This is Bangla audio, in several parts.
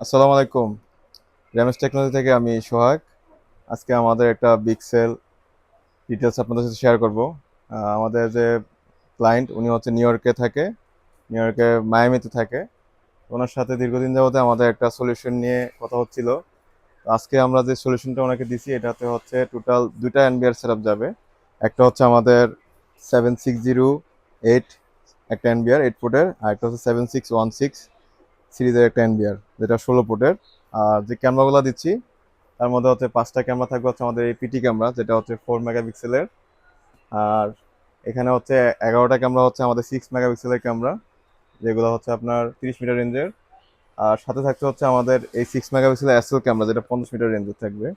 আসসালামু আলাইকুম। রেমেশ টেকনোলজি থেকে আমি সোহাগ। আজকে আমাদের একটা বিগ সেল ডিটেলস আপনাদের সাথে শেয়ার করব। আমাদের যে ক্লায়েন্ট উনি হচ্ছে নিউ ইয়র্কে থাকে, নিউ ইয়র্কে মায়ামিতে থাকে। ওনার সাথে দীর্ঘদিন যাবতে আমাদের একটা সলিউশন নিয়ে কথা হচ্ছিল। তো আজকে আমরা যে সলিউশনটা ওনাকে দিছি এটাতে হচ্ছে টোটাল দুইটা এনবিআর সেটআপ যাবে। একটা হচ্ছে আমাদের 7608 একটা এনবিআর 8 ফুটের, আর একটা হচ্ছে 7616 সিরিজের একটা এনবিআর যেটা 16 ফুটের। আর যে ক্যামেরাগুলো দিচ্ছি তার মধ্যে হচ্ছে 5টা ক্যামেরা থাকবে হচ্ছে আমাদের এই পিটি ক্যামেরা, যেটা হচ্ছে 4 মেগাপিক্সেলের। আর এখানে হচ্ছে 11টা ক্যামেরা হচ্ছে আমাদের 6 মেগাপিক্সেলের ক্যামেরা, যেগুলো হচ্ছে আপনার 30 মিটার রেঞ্জের। আর সাথে থাকছে হচ্ছে আমাদের এই 6 মেগাপিক্সেলের এসএল ক্যামেরা, যেটা 50 মিটার রেঞ্জের থাকবে।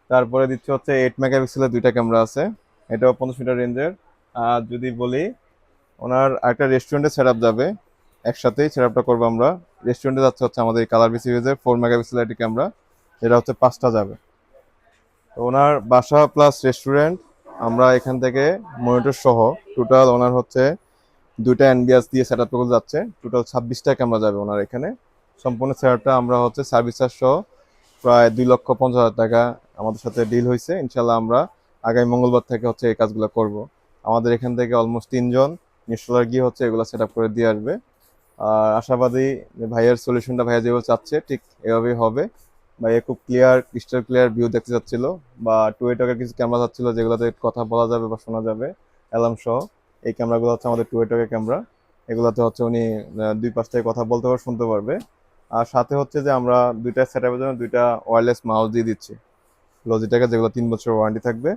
তারপরে দিচ্ছে হচ্ছে 8 মেগাপিক্সেলের দুইটা ক্যামেরা আছে, এটাও 50 মিটার রেঞ্জের। আর যদি বলি ওনার একটা রেস্টুরেন্টের সেট আপ যাবে, একসাথেই সেট আপটা করবো আমরা। রেস্টুরেন্টে যাচ্ছে হচ্ছে আমাদের এই কালার বি সিরিজের 4 মেগাপিক্সেলের একটি ক্যামেরা, যেটা হচ্ছে 5টা যাবে। তো ওনার বাসা প্লাস রেস্টুরেন্ট আমরা এখান থেকে মনিটর সহ টোটাল ওনার হচ্ছে দুইটা এনবিএস দিয়ে সেট আপ করে যাচ্ছে, টোটাল 26টা ক্যামেরা যাবে ওনার এখানে। সম্পূর্ণ সেট আপটা আমরা হচ্ছে সার্ভিস চার্জ সহ প্রায় 2,50,000 টাকা আমাদের সাথে ডিল হয়েছে। ইনশাল্লাহ আমরা আগামী মঙ্গলবার থেকে হচ্ছে এই কাজগুলো করব। আমাদের এখান থেকে অলমোস্ট 3জন ইনস্টলার গিয়ে হচ্ছে এগুলো সেট আপ করে দিয়ে আসবে। আর আশাবাদী যে ভাইয়ের সলিউশনটা ভাইয়া যেভাবে চাচ্ছে ঠিক এভাবেই হবে। ভাইয়া খুব ক্লিয়ার, ক্রিস্টাল ক্লিয়ার ভিউ দেখতে চাচ্ছিল, বা টু এটকের কিছু ক্যামেরা চাচ্ছিল যেগুলোতে কথা বলা যাবে বা শোনা যাবে অ্যালার্ম সহ। এই ক্যামেরাগুলো হচ্ছে আমাদের টু এটকের ক্যামেরা। এগুলোতে হচ্ছে উনি দুই পাশ থেকে কথা বলতে পারবে, শুনতে পারবে। আর সাথে হচ্ছে যে আমরা দুইটা সেট আপের জন্য দুইটা ওয়্যারলেস মাউস দিয়ে দিচ্ছি লজিটেকের, যেগুলো 3 বছর ওয়ারেন্টি থাকবে।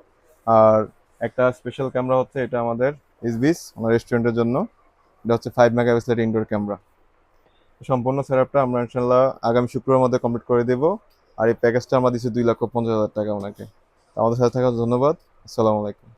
আর একটা স্পেশাল ক্যামেরা হচ্ছে এটা আমাদের ইসবিস আমার রেস্টুরেন্টের জন্য, এটা হচ্ছে 5 মেগাপিক্সেলের ইনডোর ক্যামেরা। সম্পূর্ণ সেটআপটা আমরা ইনশাল্লাহ আগামী শুক্রবারের মধ্যে কমপ্লিট করে দেব। আর এই প্যাকেজটা আমরা দিচ্ছি 2,50,000 টাকা ওনাকে। আমাদের সাথে থাকার জন্য ধন্যবাদ। আসসালামু আলাইকুম।